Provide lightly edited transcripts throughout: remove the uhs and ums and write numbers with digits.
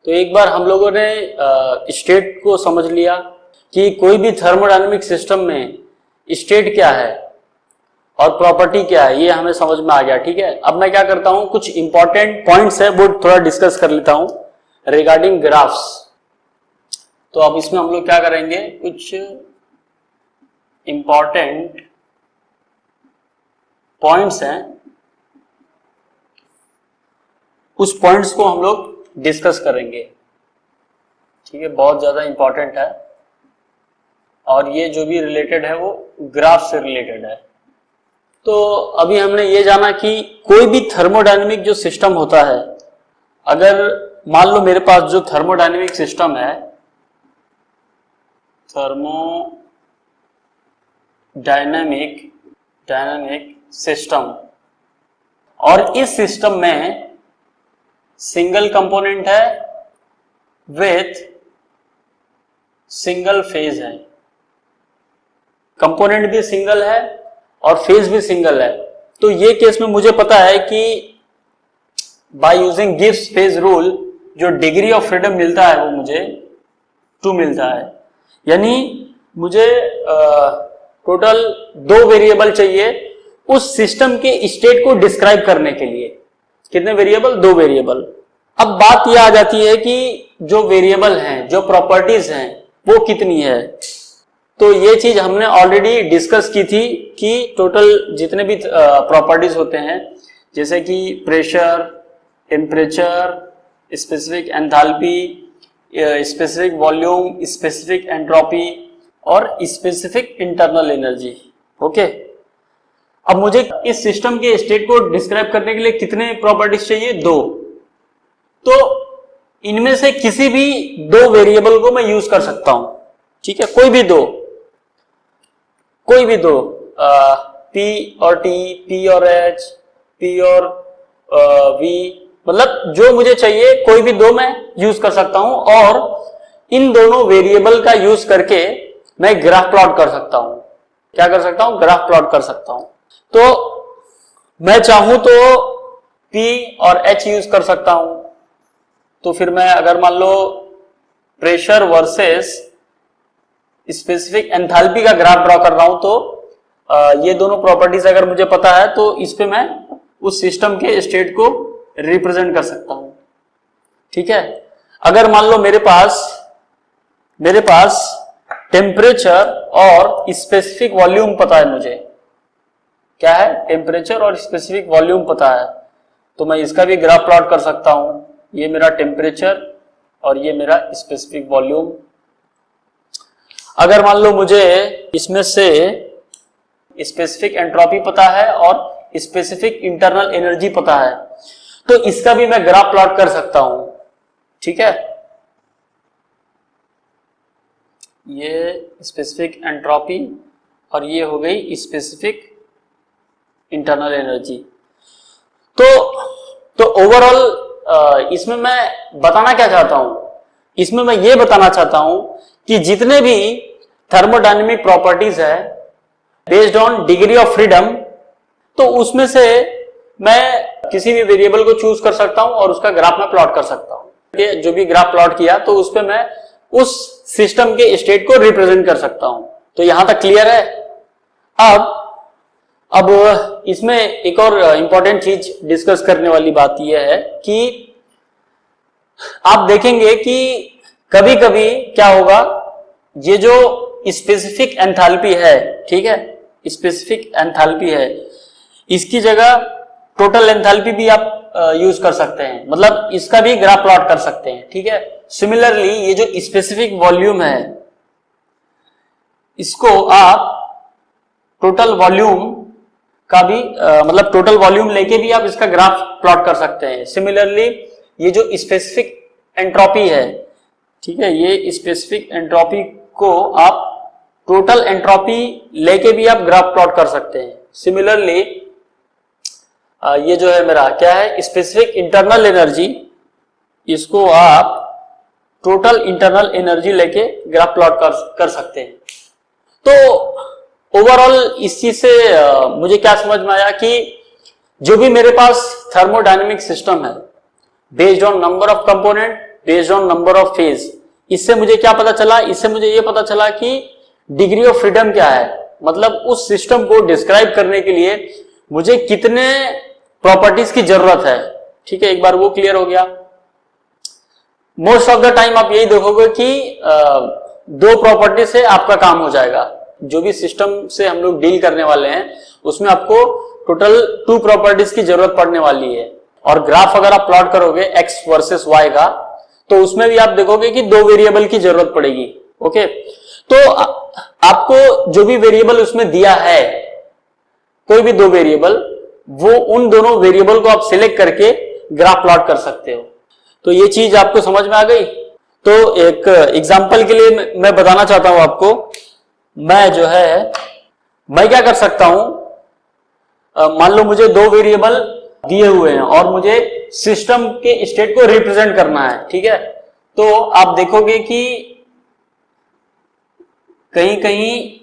तो एक बार हम लोगों ने स्टेट को समझ लिया कि कोई भी थर्मोडायनेमिक सिस्टम में स्टेट क्या है और प्रॉपर्टी क्या है, ये हमें समझ में आ गया। ठीक है, अब मैं क्या करता हूं, कुछ इंपॉर्टेंट पॉइंट्स है वो थोड़ा डिस्कस कर लेता हूं रिगार्डिंग ग्राफ्स। तो अब इसमें हम लोग क्या करेंगे, कुछ इंपॉर्टेंट पॉइंट्स हैं, उस पॉइंट्स को हम लोग डिस्कस करेंगे। ठीक है, बहुत ज्यादा इंपॉर्टेंट है और ये जो भी रिलेटेड है वो ग्राफ से रिलेटेड है। तो अभी हमने ये जाना कि कोई भी थर्मोडायनेमिक जो सिस्टम होता है, अगर मान लो मेरे पास जो थर्मोडायनेमिक सिस्टम है, डायनामिक सिस्टम, और इस सिस्टम में सिंगल कंपोनेंट है विथ सिंगल फेज है, कंपोनेंट भी सिंगल है और फेज भी सिंगल है। तो ये केस में मुझे पता है कि by using Gibbs phase rule जो डिग्री ऑफ फ्रीडम मिलता है वो मुझे 2 मिलता है। यानी मुझे टोटल 2 वेरिएबल चाहिए उस सिस्टम के स्टेट को डिस्क्राइब करने के लिए। कितने वेरिएबल? 2 वेरिएबल। अब बात यह आ जाती है कि जो वेरिएबल हैं, जो प्रॉपर्टीज हैं, वो कितनी है। तो ये चीज हमने ऑलरेडी डिस्कस की थी कि टोटल जितने भी प्रॉपर्टीज होते हैं, जैसे कि pressure, temperature, specific enthalpy, specific volume, specific entropy और स्पेसिफिक इंटरनल एनर्जी। ओके, अब मुझे इस सिस्टम के स्टेट को डिस्क्राइब करने के लिए कितने प्रॉपर्टीज चाहिए? 2। तो इनमें से किसी भी 2 वेरिएबल को मैं यूज कर सकता हूं। ठीक है, कोई भी दो P और T, P और H, P और V, मतलब जो मुझे चाहिए कोई भी 2 मैं यूज कर सकता हूं और इन दोनों वेरिएबल का यूज करके मैं ग्राफ प्लॉट कर सकता हूं। क्या कर सकता हूं? ग्राफ प्लॉट कर सकता हूं। तो मैं चाहूं तो P और H यूज कर सकता हूं। तो फिर मैं अगर मान low pressure versus specific enthalpy का ग्राफ ड्रॉ कर रहा हूं, तो ये दोनों प्रॉपर्टीज अगर मुझे पता है तो इस पे मैं उस सिस्टम के स्टेट को रिप्रेजेंट कर सकता हूं। ठीक है, अगर मान लो मेरे पास टेम्परेचर और स्पेसिफिक वॉल्यूम पता है, मुझे क्या है, टेम्परेचर और स्पेसिफिक वॉल्यूम पता है, तो मैं इसका भी ग्राफ प्लॉट कर सकता हूं। ये मेरा टेम्परेचर और ये मेरा स्पेसिफिक वॉल्यूम। अगर मान लो मुझे इसमें से स्पेसिफिक एंट्रोपी पता है और स्पेसिफिक इंटरनल एनर्जी पता है, तो इसका भी मैं ग्राफ प्लॉट कर सकता हूं। ठीक है, ये स्पेसिफिक एंट्रोपी और ये हो गई स्पेसिफिक इंटरनल एनर्जी। तो ओवरऑल इसमें मैं बताना क्या चाहता हूं, इसमें मैं ये बताना चाहता हूं कि जितने भी थर्मोडायनेमिक प्रॉपर्टीज है based on degree of freedom, तो उसमें से मैं किसी भी वेरिएबल को चूज कर सकता हूं और उसका ग्राफ में प्लॉट कर सकता हूं। ये जो भी ग्राफ प्लॉट किया तो उस पे मैं उस सिस्टम के स्टेट को रिप्रेजेंट कर सकता हूं। तो यहां तक क्लियर है। अब इसमें एक और इंपॉर्टेंट चीज डिस्कस करने वाली बात यह है कि आप देखेंगे कि कभी कभी क्या होगा, ये जो स्पेसिफिक एंथैल्पी है, ठीक है, स्पेसिफिक एंथैल्पी है, इसकी जगह टोटल एंथैल्पी भी आप यूज कर सकते हैं, मतलब इसका भी ग्राफ प्लॉट कर सकते हैं। ठीक है, सिमिलरली ये जो स्पेसिफिक वॉल्यूम है, इसको आप टोटल वॉल्यूम का भी मतलब टोटल वॉल्यूम लेके भी आप इसका ग्राफ प्लॉट कर सकते हैं। सिमिलरली ये जो स्पेसिफिक एंट्रोपी है, ठीक है, ये स्पेसिफिक एंट्रोपी को आप टोटल एंट्रोपी लेके भी आप ग्राफ प्लॉट कर सकते हैं। सिमिलरली ये जो है मेरा क्या है, स्पेसिफिक इंटरनल एनर्जी, इसको आप टोटल इंटरनल एनर्जी लेके ग्राफ प्लॉट कर सकते हैं। तो ओवरऑल इस चीज से मुझे क्या समझ में आया कि जो भी मेरे पास थर्मोडायनेमिक सिस्टम है based on number of component, based on number of phase. इससे मुझे क्या पता चला, इससे मुझे ये पता चला कि डिग्री ऑफ फ्रीडम क्या है, मतलब उस सिस्टम को डिस्क्राइब करने के लिए मुझे कितने प्रॉपर्टीज की जरूरत है। ठीक है, एक बार वो क्लियर हो गया। मोस्ट ऑफ द टाइम आप यही देखोगे कि दो प्रॉपर्टी से आपका काम हो जाएगा। जो भी सिस्टम से हम लोग डील करने वाले हैं उसमें आपको टोटल 2 प्रॉपर्टीज की जरूरत पड़ने वाली है। और ग्राफ अगर आप प्लॉट करोगे एक्स वर्सेस वाई का, तो उसमें भी आप देखोगे कि 2 वेरिएबल की जरूरत पड़ेगी। ओके, तो आपको जो भी वेरिएबल उसमें दिया है, कोई भी 2 वेरिएबल, वो उन दोनों वेरिएबल को आप सिलेक्ट करके ग्राफ प्लॉट कर सकते हो। तो ये चीज आपको समझ में आ गई। तो एक एग्जांपल के लिए मैं बताना चाहता हूं आपको। मैं क्या कर सकता हूं, मान लो मुझे 2 वेरिएबल दिए हुए हैं और मुझे सिस्टम के स्टेट को रिप्रेजेंट करना है। ठीक है, तो आप देखोगे कि कहीं कहीं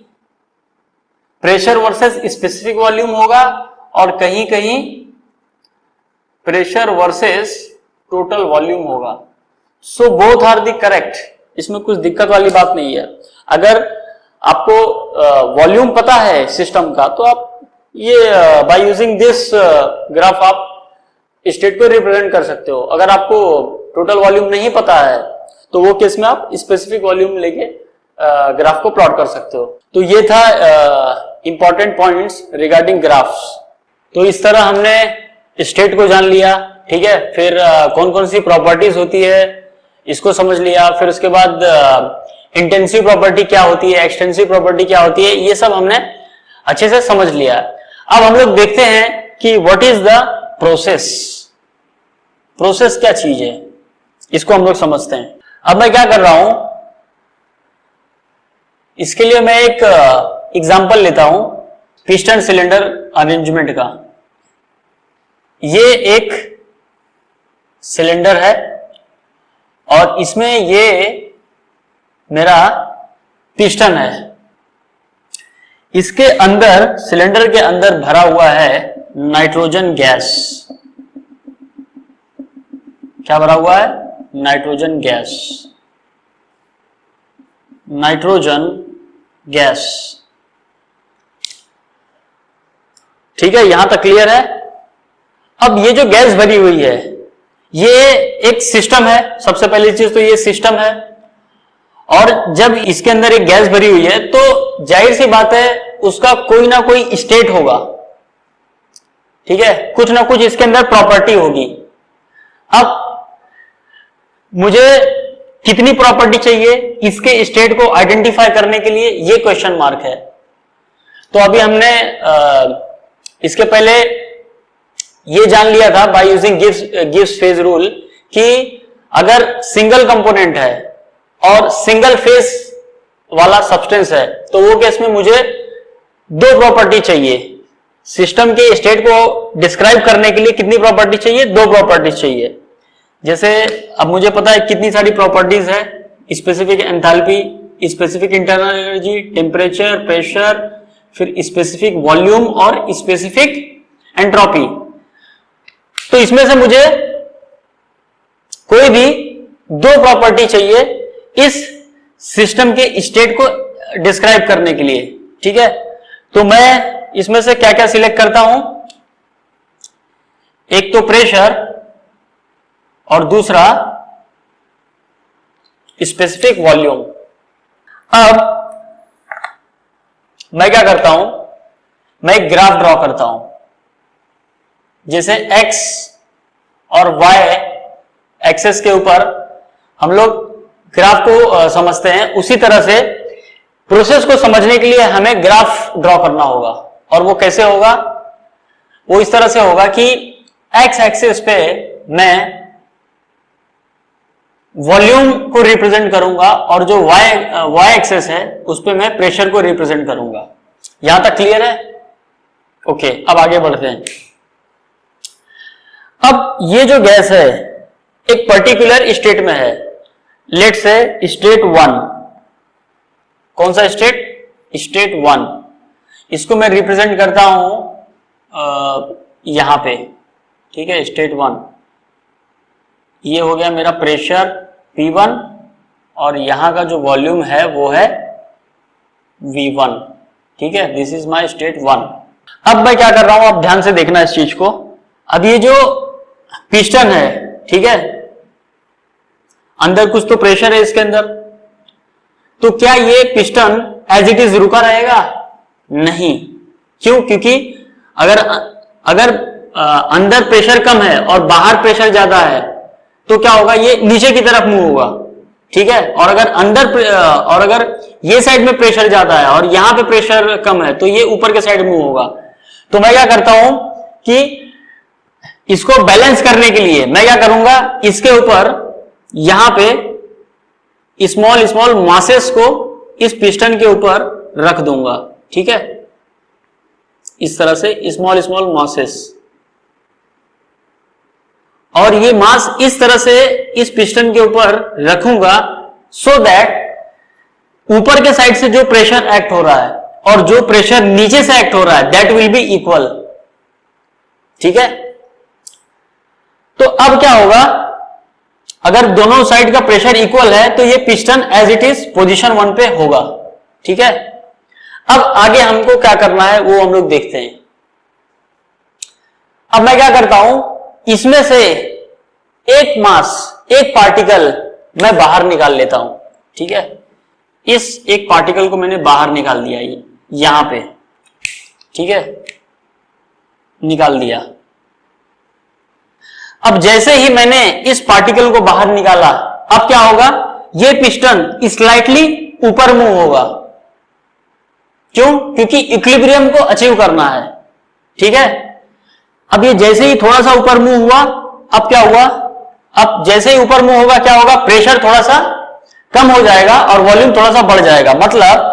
प्रेशर वर्सेस स्पेसिफिक वॉल्यूम होगा और कहीं कहीं प्रेशर वर्सेस टोटल वॉल्यूम होगा। So both are the correct, इसमें कुछ दिक्कत वाली बात नहीं है। अगर आपको वॉल्यूम पता है सिस्टम का, तो आप ये बाय यूजिंग दिस ग्राफ आप स्टेट को रिप्रेजेंट कर सकते हो। अगर आपको टोटल वॉल्यूम नहीं पता है तो वो केस में आप स्पेसिफिक वॉल्यूम लेके ग्राफ को प्लॉट कर सकते हो। तो ये था इंपॉर्टेंट पॉइंट्स रिगार्डिंग ग्राफ्स। तो इस तरह हमने स्टेट को जान लिया। ठीक है, फिर कौन कौन सी प्रॉपर्टीज होती है इसको समझ लिया। फिर उसके बाद इंटेंसिव प्रॉपर्टी क्या होती है, एक्सटेंसिव प्रॉपर्टी क्या होती है, ये सब हमने अच्छे से समझ लिया। अब हम लोग देखते हैं कि what is the process. Process क्या चीज है, इसको हम लोग समझते हैं। अब मैं क्या कर रहा हूं, इसके लिए मैं एक एग्जांपल लेता हूं पिस्टन सिलेंडर अरेंजमेंट का। ये एक सिलेंडर है और इसमें ये मेरा पिस्टन है। इसके अंदर, सिलेंडर के अंदर भरा हुआ है नाइट्रोजन गैस। क्या भरा हुआ है? Nitrogen gas. Nitrogen gas. ठीक है, यहां तक क्लियर है। अब ये जो गैस भरी हुई है, ये एक सिस्टम है। सबसे पहली चीज तो ये सिस्टम है, और जब इसके अंदर एक गैस भरी हुई है तो जाहिर सी बात है उसका कोई ना कोई स्टेट होगा। ठीक है, कुछ ना कुछ इसके अंदर प्रॉपर्टी होगी। अब मुझे कितनी प्रॉपर्टी चाहिए इसके स्टेट को आइडेंटिफाई करने के लिए, ये क्वेश्चन मार्क है। तो अभी हमने इसके पहले ये जान लिया था by using Gibbs phase rule कि अगर सिंगल कंपोनेंट है और सिंगल फेज वाला सब्सटेंस है तो वो केस में मुझे 2 प्रॉपर्टी चाहिए। सिस्टम के स्टेट को डिस्क्राइब करने के लिए कितनी प्रॉपर्टी चाहिए? 2 प्रॉपर्टी चाहिए। जैसे अब मुझे पता है कितनी सारी प्रॉपर्टीज है, specific enthalpy, specific internal energy, temperature, pressure, फिर स्पेसिफिक वॉल्यूम और स्पेसिफिक एंट्रोपी। तो इसमें से मुझे कोई भी 2 प्रॉपर्टी चाहिए इस सिस्टम के स्टेट को डिस्क्राइब करने के लिए। ठीक है, तो मैं इसमें से क्या क्या सिलेक्ट करता हूं, एक तो प्रेशर और दूसरा स्पेसिफिक वॉल्यूम। अब मैं क्या करता हूं, मैं एक ग्राफ ड्रॉ करता हूं। जैसे x और y एक्सेस के ऊपर हम लोग ग्राफ को समझते हैं, उसी तरह से प्रोसेस को समझने के लिए हमें ग्राफ ड्रॉ करना होगा। और वो कैसे होगा? वो इस तरह से होगा कि x एक्सेस पे मैं वॉल्यूम को रिप्रेजेंट करूंगा और जो y एक्सेस है उस पे मैं प्रेशर को रिप्रेजेंट करूंगा। यहां तक क्लियर है? ओके, अब आगे बढ़ते हैं। अब ये जो गैस है एक पर्टिकुलर स्टेट में है, लेट से स्टेट 1। कौन सा स्टेट? स्टेट 1। इसको मैं रिप्रेजेंट करता हूं यहां पे। ठीक है, स्टेट 1 ये हो गया मेरा प्रेशर P1 और यहां का जो वॉल्यूम है वो है V1। ठीक है, दिस इज माय स्टेट 1। अब मैं क्या कर रहा हूं, आप ध्यान से देखना इस चीज को। अब ये जो पिस्टन है, ठीक है, अंदर कुछ तो प्रेशर है इसके अंदर, तो क्या ये पिस्टन एज इट इज रुका रहेगा? नहीं। क्यों? क्योंकि अगर अंदर प्रेशर कम है और बाहर प्रेशर ज्यादा है तो क्या होगा, ये नीचे की तरफ मूव होगा। ठीक है, और अगर ये साइड में प्रेशर ज्यादा है और यहां पे प्रेशर कम है तो ये ऊपर के साइड मूव होगा। तो मैं क्या करता हूं कि इसको बैलेंस करने के लिए मैं क्या करूंगा, इसके ऊपर यहां पे स्मॉल स्मॉल मासेस को इस पिस्टन के ऊपर रख दूंगा। ठीक है, इस तरह से स्मॉल स्मॉल मासेस, और ये मास इस तरह से इस पिस्टन के ऊपर रखूंगा सो दैट ऊपर के साइड से जो प्रेशर एक्ट हो रहा है और जो प्रेशर नीचे से एक्ट हो रहा है दैट विल बी इक्वल। ठीक है, तो अब क्या होगा, अगर दोनों साइड का प्रेशर इक्वल है तो ये piston as it is position 1 पे होगा। ठीक है, अब आगे हमको क्या करना है वो हम लोग देखते हैं। अब मैं क्या करता हूं, इसमें से एक मास, एक पार्टिकल मैं बाहर निकाल लेता हूं। ठीक है, इस एक पार्टिकल को मैंने बाहर निकाल दिया यहां पे। ठीक है, निकाल दिया। अब जैसे ही मैंने इस पार्टिकल को बाहर निकाला, अब क्या होगा, ये पिस्टन स्लाइटली ऊपर मूव होगा। क्यों? क्योंकि इक्विलिब्रियम को अचीव करना है। ठीक है, अब ये जैसे ही थोड़ा सा ऊपर मूव हुआ, अब क्या हुआ, अब जैसे ही ऊपर मूव होगा क्या होगा, प्रेशर थोड़ा सा कम हो जाएगा और वॉल्यूम थोड़ा सा बढ़ जाएगा। मतलब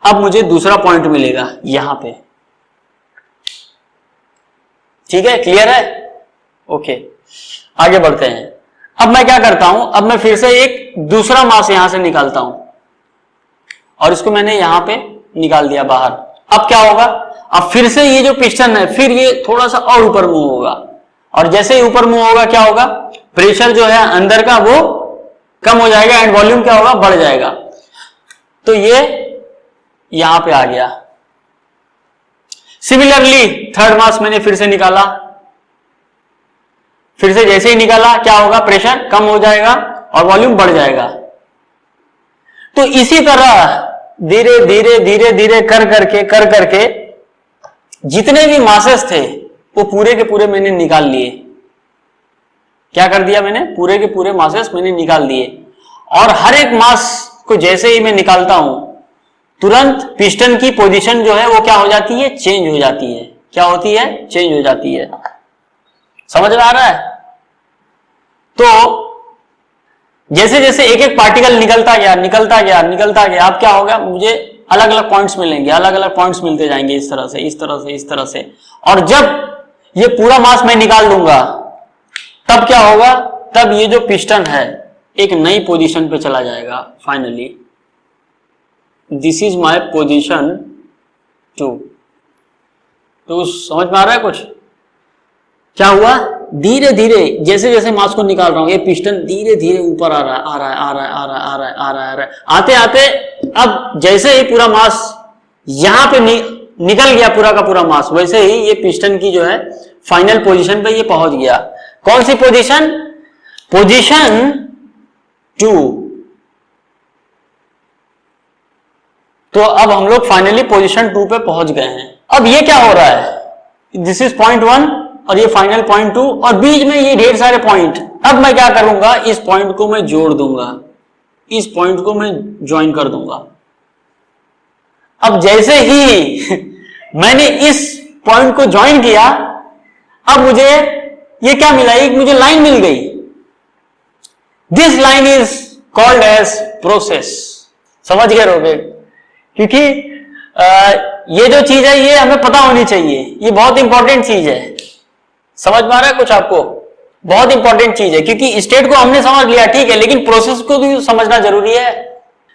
अब मुझे दूसरा पॉइंट मिलेगा यहां पे। ठीक है, क्लियर है? ओके, आगे बढ़ते हैं। अब मैं क्या करता हूं, अब मैं फिर से एक दूसरा मास यहां से निकालता हूं और इसको मैंने यहां पे निकाल दिया बाहर। अब क्या होगा, अब फिर से ये जो पिस्टन है फिर ये थोड़ा सा और ऊपर मूव होगा, और जैसे ही ऊपर मूव होगा क्या होगा, प्रेशर जो है अंदर का वो कम हो जाएगा एंड वॉल्यूम क्या होगा, बढ़ जाएगा। तो ये यहां पे आ गया। सिमिलरली थर्ड मास मैंने फिर से निकाला, फिर से जैसे ही निकाला क्या होगा, प्रेशर कम हो जाएगा और वॉल्यूम बढ़ जाएगा। तो इसी तरह धीरे धीरे धीरे धीरे कर करके जितने भी मासेस थे वो पूरे के पूरे मैंने निकाल लिए। क्या कर दिया मैंने, पूरे के पूरे मासेस मैंने निकाल दिए। और हर एक मास को जैसे ही मैं निकालता हूं तुरंत पिस्टन की पोजीशन जो है वो क्या हो जाती है, चेंज हो जाती है। क्या होती है, चेंज हो जाती है। समझ में आ रहा है? तो जैसे जैसे एक एक पार्टिकल निकलता गया, अब क्या होगा, मुझे अलग अलग पॉइंट्स मिलेंगे, अलग अलग पॉइंट्स मिलते जाएंगे इस तरह से, इस तरह से, इस तरह से। और जब ये पूरा मास मैं निकाल दूंगा तब क्या होगा, तब ये जो पिस्टन है एक नई पोजीशन पे चला जाएगा। Finally this is my position 2। तो समझ में आ रहा है कुछ? क्या हुआ, धीरे धीरे जैसे जैसे मास को निकाल रहा हूं ये पिस्टन धीरे धीरे ऊपर आ रहा है। आते आते अब जैसे ही पूरा मास यहां पे निकल गया, पूरा का पूरा मास, वैसे ही ये पिस्टन की जो है फाइनल पोजीशन पे ये पहुंच गया। कौन सी पोजीशन, पोजीशन 2। तो अब हम लोग फाइनली पोजीशन 2 पे पहुंच गए हैं। अब ये क्या हो रहा है, दिस इज पॉइंट 1 और ये फाइनल पॉइंट 2 और बीच में ये ढेर सारे पॉइंट। अब मैं क्या करूंगा, इस पॉइंट को मैं जोड़ दूंगा, इस पॉइंट को मैं ज्वाइन कर दूंगा। अब जैसे ही मैंने इस पॉइंट को ज्वाइन किया, अब मुझे ये क्या मिला, एक मुझे लाइन मिल गई। This line is called as process. समझ गए होगे, क्योंकि ये जो चीज है ये हमें पता होनी चाहिए, ये बहुत इंपॉर्टेंट चीज है। समझ में आ रहा है कुछ आपको? बहुत इंपॉर्टेंट चीज है, क्योंकि स्टेट को हमने समझ लिया ठीक है, लेकिन प्रोसेस को भी समझना जरूरी है।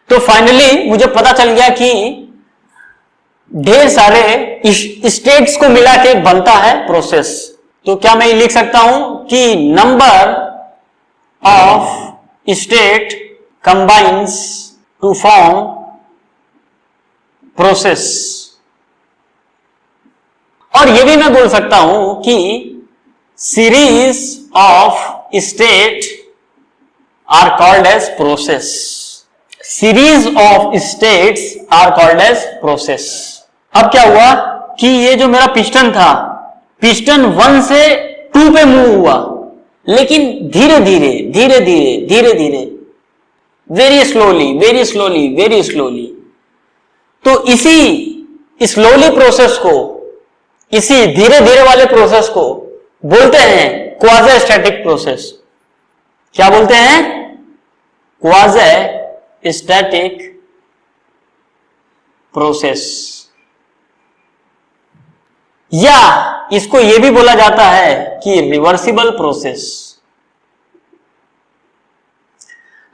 तो फाइनली मुझे पता चल गया कि ढेर सारे स्टेट्स को मिला के बनता है प्रोसेस। तो क्या मैं लिख सकता हूं कि number of state combines to form process। और ये भी मैं बोल सकता हूं कि series of state are called as process। series of states are called as process। अब क्या हुआ कि ये जो मेरा पिस्टन था, पिस्टन 1 से 2 पे मूव हुआ, लेकिन धीरे धीरे धीरे धीरे धीरे धीरे, very slowly very slowly very slowly. तो इसी स्लोली प्रोसेस को, इसी धीरे धीरे वाले प्रोसेस को बोलते हैं क्वाज़ी स्टैटिक प्रोसेस। क्या बोलते हैं? Quasi static process. या इसको यह भी बोला जाता है कि रिवर्सिबल प्रोसेस।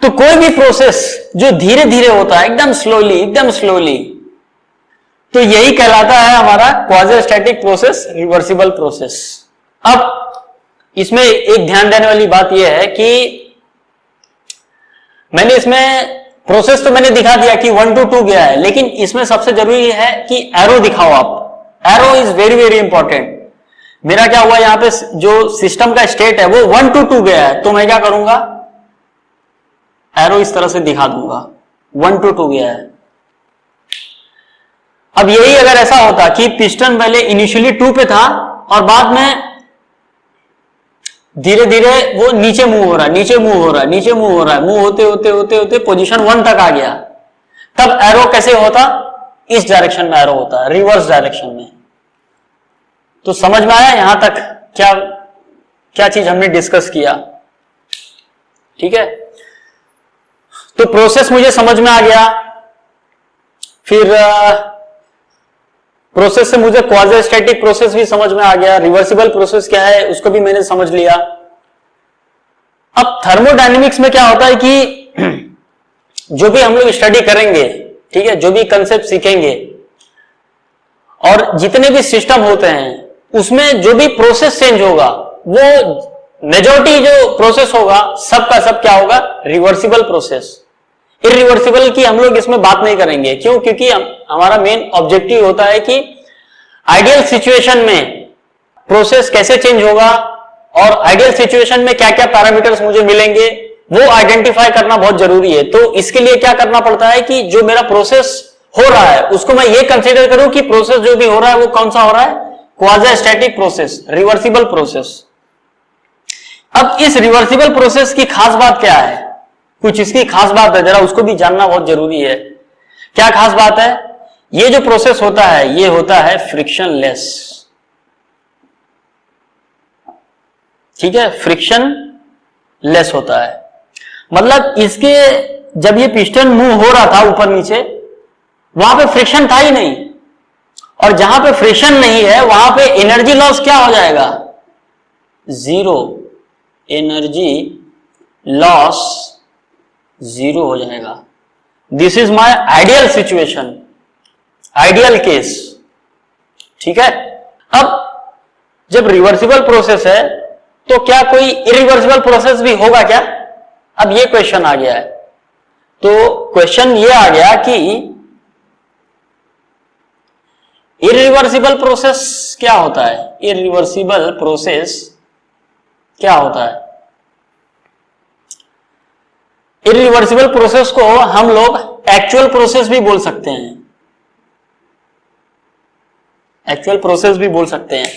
तो कोई भी प्रोसेस जो धीरे धीरे होता है, एकदम स्लोली, तो यही कहलाता है हमारा quasi static process, reversible process. अब इसमें एक ध्यान देने वाली बात यह है कि मैंने इसमें प्रोसेस तो मैंने दिखा दिया कि 1 to 2 गया है, लेकिन इसमें सबसे जरूरी है कि एरो दिखाओ आप। Arrow is very very important. मेरा क्या हुआ, यहां पे जो सिस्टम का स्टेट है वो 1 to 2 गया है, तो मैं क्या करूंगा, एरो इस तरह से दिखा दूंगा, 1 to 2 गया है। अब यही अगर ऐसा होता कि पिस्टन पहले इनिशियली 2 पे था और बाद में धीरे धीरे वो नीचे मूव हो रहा है, नीचे मूव हो रहा है, नीचे मूव हो रहा है, मूव होते होते होते होते पोजीशन 1 तक आ गया, तब एरो कैसे होता? इस डायरेक्शन में एरो होता है, रिवर्स डायरेक्शन में। तो समझ में आया यहां तक क्या क्या चीज हमने डिस्कस किया? ठीक है, तो प्रोसेस मुझे समझ में आ गया। फिर प्रोसेस से मुझे क्वाज़ी स्टैटिक प्रोसेस भी समझ में आ गया, रिवर्सिबल प्रोसेस क्या है उसको भी मैंने समझ लिया। अब थर्मोडायनेमिक्स में क्या होता है कि जो भी हम लोग स्टडी करेंगे, ठीक है, जो भी कंसेप्ट सीखेंगे और जितने भी सिस्टम होते हैं उसमें जो भी प्रोसेस चेंज होगा, वो मेजॉरिटी जो प्रोसेस होगा सबका सब क्या होगा? Reversible process. इरिवर्सिबल की हम लोग इसमें बात नहीं करेंगे। क्यों? क्योंकि हमारा मेन ऑब्जेक्टिव होता है कि आइडियल सिचुएशन में प्रोसेस कैसे चेंज होगा और आइडियल सिचुएशन में क्या क्या पैरामीटर्स मुझे मिलेंगे वो आइडेंटिफाई करना बहुत जरूरी है। तो इसके लिए क्या करना पड़ता है कि जो मेरा प्रोसेस हो रहा है उसको मैं ये कंसीडर करूं कि प्रोसेस जो भी हो रहा है वो कौन सा हो रहा है? Quasi static process, reversible process. अब इस रिवर्सिबल प्रोसेस की खास बात क्या है? कुछ इसकी खास बात है, जरा उसको भी जानना बहुत जरूरी है। क्या खास बात है? ये जो प्रोसेस होता है ये होता है फ्रिक्शनलेस। ठीक है, फ्रिक्शन लेस होता है। मतलब इसके जब ये पिस्टन मूव हो रहा था ऊपर नीचे, वहां पे फ्रिक्शन था ही नहीं, और जहां पे फ्रिक्शन नहीं है वहां पे एनर्जी लॉस क्या हो जाएगा? 0। एनर्जी लॉस 0 हो जाएगा। This is my ideal situation, ideal case. ठीक है, अब जब रिवर्सिबल प्रोसेस है तो क्या कोई इरिवर्सिबल प्रोसेस भी होगा क्या? अब ये क्वेश्चन आ गया है। तो क्वेश्चन ये आ गया कि इरिवर्सिबल प्रोसेस क्या होता है? इरिवर्सिबल प्रोसेस क्या होता है? इरिवर्सिबल प्रोसेस को हम लोग एक्चुअल प्रोसेस भी बोल सकते हैं, एक्चुअल प्रोसेस भी बोल सकते हैं।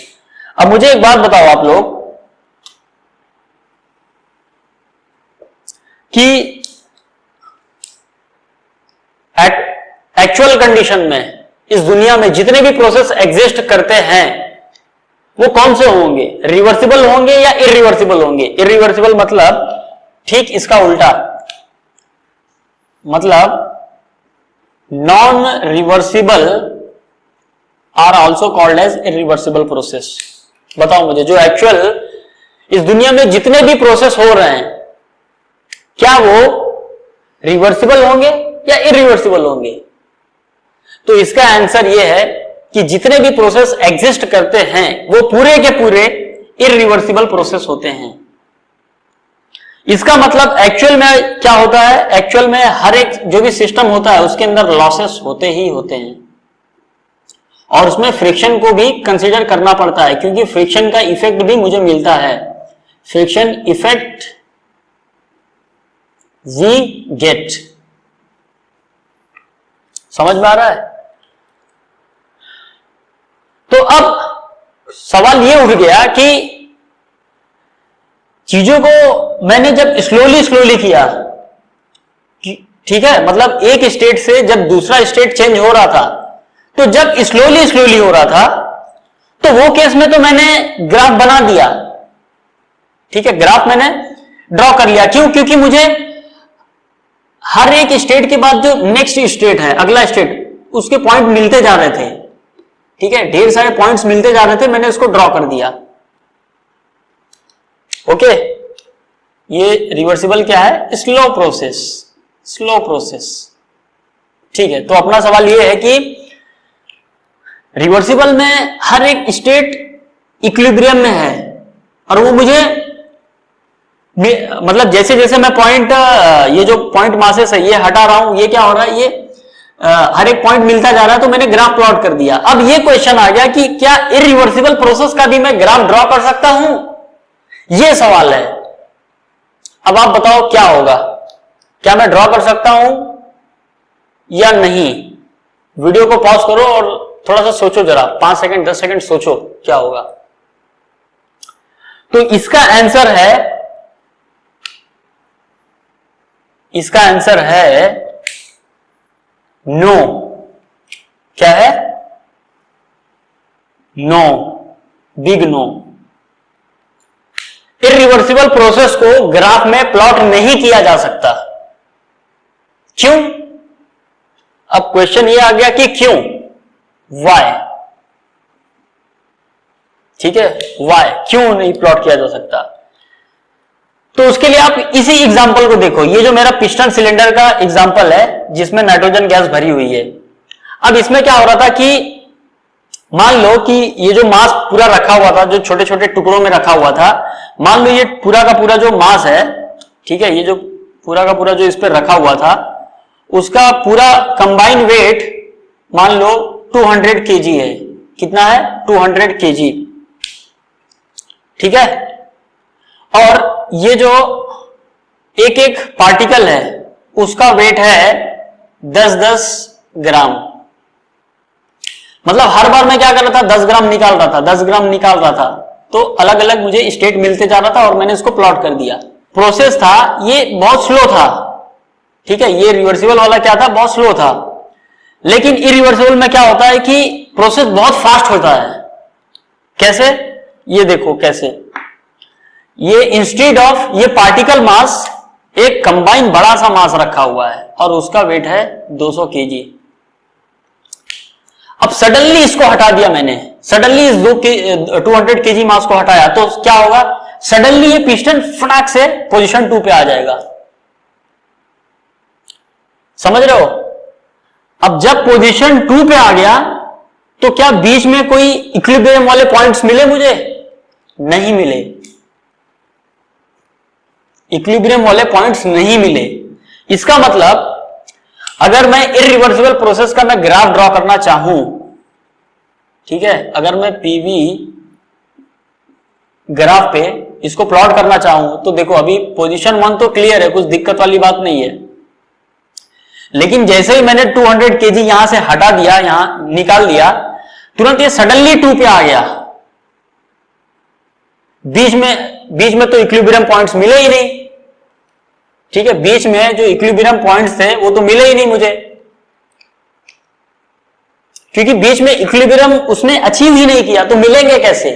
अब मुझे एक बात बताओ आप लोग कि एक्चुअल कंडीशन में इस दुनिया में जितने भी प्रोसेस एग्जिस्ट करते हैं वो कौन से होंगे? रिवर्सिबल होंगे या इरिवर्सिबल होंगे? इरिवर्सिबल मतलब ठीक इसका उल्टा, मतलब non reversible are also called as irreversible process. बताओ मुझे, जो एक्चुअल इस दुनिया में जितने भी प्रोसेस हो रहे हैं क्या वो रिवर्सिबल होंगे या इरिवर्सिबल होंगे? तो इसका आंसर ये है कि जितने भी प्रोसेस एग्जिस्ट करते हैं वो पूरे के पूरे इरिवर्सिबल प्रोसेस होते हैं। इसका मतलब एक्चुअल में क्या होता है, एक्चुअल में हर एक जो भी सिस्टम होता है उसके अंदर लॉसेस होते ही होते हैं, और उसमें फ्रिक्शन को भी कंसीडर करना पड़ता है, क्योंकि फ्रिक्शन का इफेक्ट भी मुझे मिलता है, फ्रिक्शन इफेक्ट वी गेट। समझ में आ रहा है? तो अब सवाल यह उठ गया कि चीजों को मैंने जब स्लोली किया, ठीक है, मतलब एक स्टेट से जब दूसरा स्टेट चेंज हो रहा था, तो जब स्लोली हो रहा था, तो वो केस में तो मैंने ग्राफ बना दिया, ठीक है, ग्राफ मैंने ड्रॉ कर लिया। क्यों? क्योंकि मुझे हर एक स्टेट के बाद जो नेक्स्ट स्टेट है, अगला स्टेट, उसके पॉइंट मिलते जा रहे थे, ठीक है, ढेर सारे पॉइंट्स मिलते जा रहे थे, मैंने इसको ड्रॉ कर दिया। ओके, ये रिवर्सिबल क्या है? स्लो प्रोसेस, ठीक है। तो अपना सवाल ये है कि रिवर्सिबल में हर एक स्टेट इक्विलिब्रियम में है, और वो मुझे मतलब जैसे जैसे मैं पॉइंट, ये जो पॉइंट मासेस है ये हटा रहा हूं, ये क्या हो रहा है, ये हर एक पॉइंट मिलता जा रहा है, तो मैंने ग्राफ प्लॉट कर दिया। अब ये क्वेश्चन आ गया कि क्या इरिवर्सिबल प्रोसेस का भी मैं ग्राफ ड्रॉ कर सकता हूं, ये सवाल है। अब आप बताओ क्या होगा, क्या मैं ड्रॉ कर सकता हूं या नहीं? वीडियो को पॉज करो और थोड़ा सा सोचो, जरा 5 सेकंड 10 सेकंड सोचो क्या होगा। तो इसका आंसर है नो। क्या है? No, big no. Irreversible process को ग्राफ में प्लॉट नहीं किया जा सकता। क्यों? अब क्वेश्चन ये आ गया कि क्यों, वाई, ठीक है, वाई, क्यों नहीं प्लॉट किया जा सकता? तो उसके लिए आप इसी एग्जांपल को देखो, ये जो मेरा पिस्टन सिलेंडर का एग्जांपल है जिसमें नाइट्रोजन गैस भरी हुई है। अब इसमें क्या हो रहा था कि मान लो कि ये जो मास पूरा रखा हुआ था, जो छोटे छोटे टुकड़ों में रखा हुआ था, मान लो ये पूरा का पूरा जो मास है, ठीक है, ये जो पूरा का पूरा जो इस पर रखा हुआ था, उसका पूरा कंबाइन वेट मान लो 200 kg है। कितना है? 200 kg, ठीक है। और ये जो एक एक पार्टिकल है उसका वेट है 10-10 ग्राम। मतलब हर बार मैं क्या कर रहा था, 10 ग्राम निकाल रहा था, 10 ग्राम निकाल रहा था, तो अलग अलग मुझे स्टेट मिलते जा रहा था और मैंने इसको प्लॉट कर दिया। प्रोसेस था ये बहुत स्लो था, ठीक है, ये रिवर्सिबल वाला क्या था, बहुत स्लो था। लेकिन इरिवर्सिबल में क्या होता है कि प्रोसेस बहुत फास्ट होता है। कैसे? ये देखो कैसे, ये इंस्टेड ऑफ ये पार्टिकल मास एक कंबाइन बड़ा सा मास रखा हुआ है और उसका वेट है 200 kg। अब सडनली इसको हटा दिया मैंने, सडनली इस 200 kg मास को हटाया, तो क्या होगा, सडनली ये पिस्टन फटाक से पोजीशन 2 पे आ जाएगा। समझ रहे हो? अब जब पोजीशन 2 पे आ गया तो क्या बीच में कोई इक्विलिब्रियम वाले पॉइंट्स मिले मुझे? नहीं मिले, इक्विलिब्रियम वाले पॉइंट्स नहीं मिले। इसका मतलब अगर मैं इरिवर्सिबल प्रोसेस का मैं ग्राफ ड्रॉ करना चाहूं, ठीक है, अगर मैं पीवी ग्राफ पे इसको प्लॉट करना चाहूं, तो देखो अभी पोजीशन 1 तो क्लियर है, कुछ दिक्कत वाली बात नहीं है। लेकिन जैसे ही मैंने 200 kg यहां से हटा दिया, यहां निकाल दिया, तुरंत ये सडनली 2 पे आ गया। बीच में तो इक्विलिब्रियम पॉइंट्स मिले ही नहीं, ठीक है, बीच में जो इक्विलिब्रियम पॉइंट्स थे वो तो मिले ही नहीं मुझे, क्योंकि बीच में इक्विलिब्रियम उसने अचीव ही नहीं किया, तो मिलेंगे कैसे?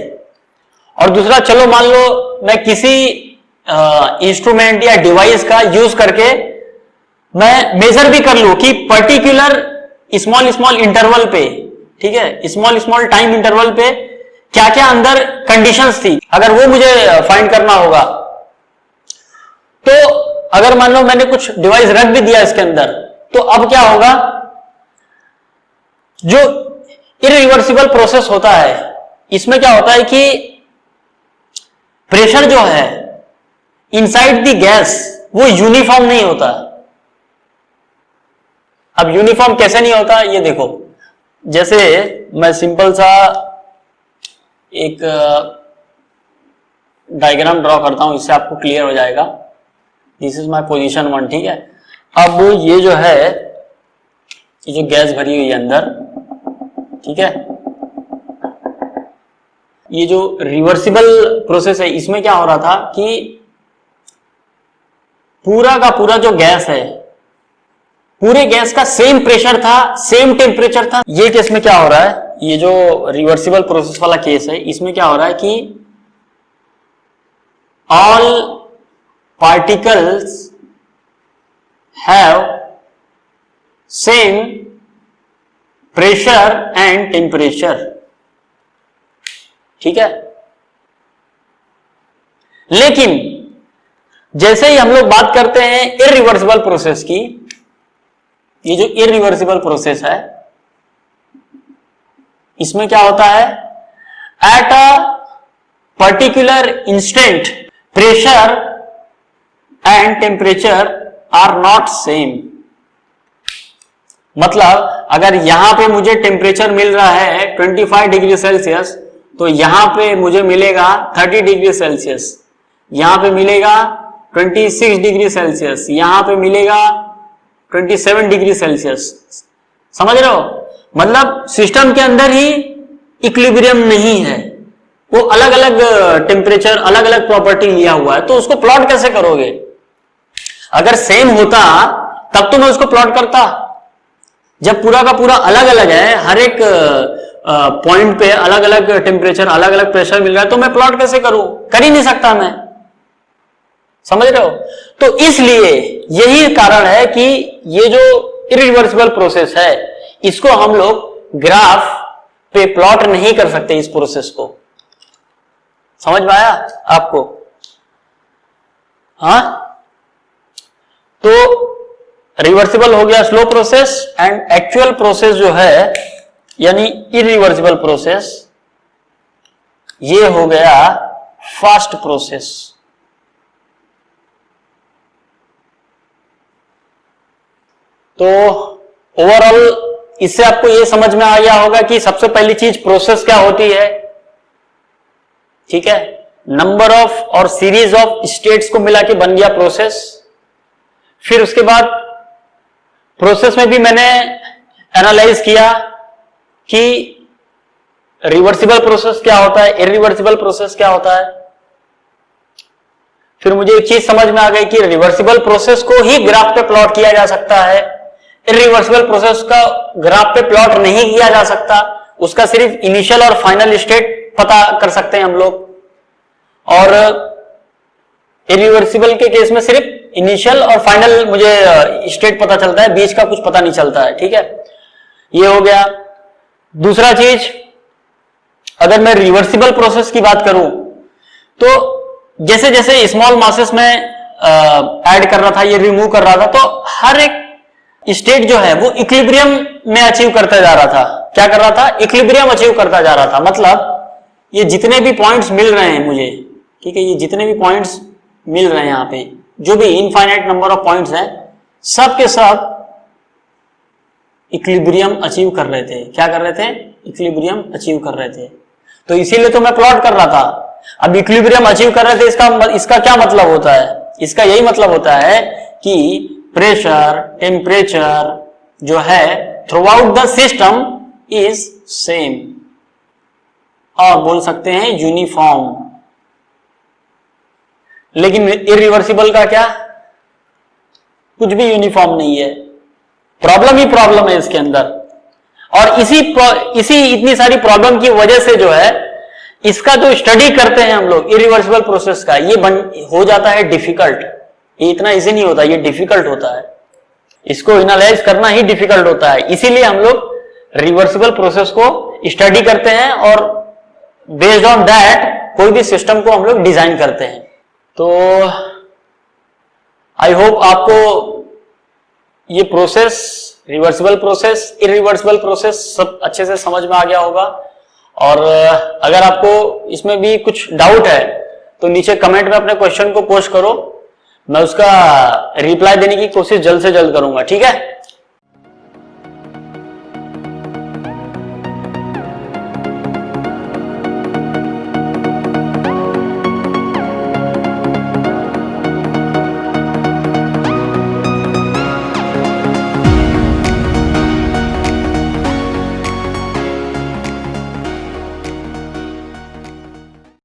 और दूसरा, चलो मान लो मैं किसी इंस्ट्रूमेंट या डिवाइस का यूज करके मैं मेजर भी कर लूं कि पर्टिकुलर स्मॉल इंटरवल पे, ठीक है, स्मॉल टाइम इंटरवल पे क्या क्या अंदर कंडीशंस थी, अगर वो मुझे फाइंड करना होगा, तो अगर मान लो मैंने कुछ डिवाइस रख भी दिया इसके अंदर, तो अब क्या होगा, जो इरिवर्सिबल प्रोसेस होता है इसमें क्या होता है कि प्रेशर जो है इनसाइड द गैस वो यूनिफॉर्म नहीं होता। अब यूनिफॉर्म कैसे नहीं होता ये देखो, जैसे मैं सिंपल सा एक डायग्राम ड्रॉ करता हूं, इससे आपको क्लियर हो जाएगा। दिस इज माय पोजीशन 1, ठीक है। अब ये जो है, ये जो गैस भरी हुई है अंदर, ठीक है, ये जो रिवर्सिबल प्रोसेस है इसमें क्या हो रहा था कि पूरा का पूरा जो गैस है, पूरे गैस का सेम प्रेशर था, सेम टेम्परेचर था। ये केस में क्या हो रहा है, ये जो रिवर्सिबल प्रोसेस वाला केस है इसमें क्या हो रहा है कि all particles have same pressure and temperature, ठीक है। लेकिन जैसे ही हम लोग बात करते हैं इररिवर्सिबल प्रोसेस की, ये जो इररिवर्सिबल प्रोसेस है इसमें क्या होता है, at a particular instant pressure and temperature are not same. मतलब अगर यहां पे मुझे टेम्परेचर मिल रहा है 25 डिग्री सेल्सियस, तो यहां पे मुझे मिलेगा 30 डिग्री सेल्सियस, यहां पे मिलेगा 26 डिग्री सेल्सियस, यहां पे मिलेगा 27 डिग्री सेल्सियस। समझ रहे हो? मतलब सिस्टम के अंदर ही इक्विलिब्रियम नहीं है, वो अलग अलग टेम्परेचर, अलग अलग प्रॉपर्टी लिया हुआ है। तो उसको प्लॉट कैसे करोगे? अगर सेम होता तब तो मैं उसको प्लॉट करता। जब पूरा का पूरा अलग अलग है, हर एक पॉइंट पे अलग अलग टेम्परेचर, अलग अलग प्रेशर मिल रहा है, तो मैं प्लॉट कैसे करूं? कर ही नहीं सकता मैं। समझ रहे हो? तो इसलिए यही कारण है कि ये जो इरिवर्सिबल प्रोसेस है इसको हम लोग ग्राफ पे प्लॉट नहीं कर सकते, इस प्रोसेस को। समझ में आया आपको? हाँ, तो रिवर्सिबल हो गया slow process, and actual process जो है यानी इरिवर्सिबल प्रोसेस, ये हो गया फास्ट प्रोसेस। तो ओवरऑल इससे आपको ये समझ में आ गया होगा कि सबसे पहली चीज प्रोसेस क्या होती है, ठीक है। नंबर ऑफ और सीरीज ऑफ स्टेट्स को मिला के बन गया प्रोसेस। फिर उसके बाद प्रोसेस में भी मैंने एनालाइज किया कि रिवर्सिबल प्रोसेस क्या होता है, इरिवर्सिबल प्रोसेस क्या होता है। फिर मुझे एक चीज समझ में आ गई कि रिवर्सिबल प्रोसेस को ही ग्राफ पे प्लॉट किया जा सकता है, इरिवर्सिबल प्रोसेस का ग्राफ पे प्लॉट नहीं किया जा सकता। उसका सिर्फ इनिशियल और फाइनल स्टेट पता कर सकते हैं हम लोग, और इरिवर्सिबल के केस में सिर्फ इनिशियल और फाइनल मुझे स्टेट पता चलता है, बीच का कुछ पता नहीं चलता है, ठीक है। ये हो गया। दूसरा चीज, अगर मैं रिवर्सिबल प्रोसेस की बात करूं तो जैसे जैसे स्मॉल मासेस में ऐड कर रहा था, ये रिमूव कर रहा था, तो हर एक स्टेट जो है वो इक्विलिब्रियम में अचीव करता जा रहा था। क्या कर रहा था? इक्विलिब्रियम अचीव करता जा रहा था। मतलब ये जितने भी पॉइंट्स मिल रहे हैं मुझे, ठीक है, ये जितने भी पॉइंट्स मिल रहे हैं यहाँ पे, जो भी इनफाइनाइट नंबर ऑफ पॉइंट्स हैं, सब के सब इक्विलिब्रियम अचीव कर रहे थे। क्या कर रहे थे? इक्विलिब्रियम अचीव कर रहे थे। तो इसीलिए तो मैं प्लॉट कर रहा था। अब इक्विलिब्रियम अचीव कर रहे थे, इसका क्या मतलब होता है? इसका यही मतलब होता है कि प्रेशर, टेम्परेचर जो है through out the system is same, और बोल सकते हैं यूनिफॉर्म। लेकिन इरिवर्सिबल का क्या? कुछ भी यूनिफॉर्म नहीं है, प्रॉब्लम ही प्रॉब्लम है इसके अंदर। और इसी इतनी सारी प्रॉब्लम की वजह से जो है, इसका जो स्टडी करते हैं हम लोग इरिवर्सिबल प्रोसेस का, ये हो जाता है डिफिकल्ट। ये इतना इजी नहीं होता, ये डिफिकल्ट होता है। इसको एनालाइज करना ही डिफिकल्ट होता है। इसीलिए हम लोग रिवर्सिबल प्रोसेस को स्टडी करते हैं, और बेस्ड ऑन दैट कोई भी सिस्टम को हम लोग डिजाइन करते हैं। तो आई होप आपको ये process, reversible process, irreversible process सब अच्छे से समझ में आ गया होगा। और अगर आपको इसमें भी कुछ डाउट है तो नीचे कमेंट में अपने क्वेश्चन को पोस्ट करो, मैं उसका रिप्लाई देने की कोशिश जल्द से जल्द करूंगा, ठीक है।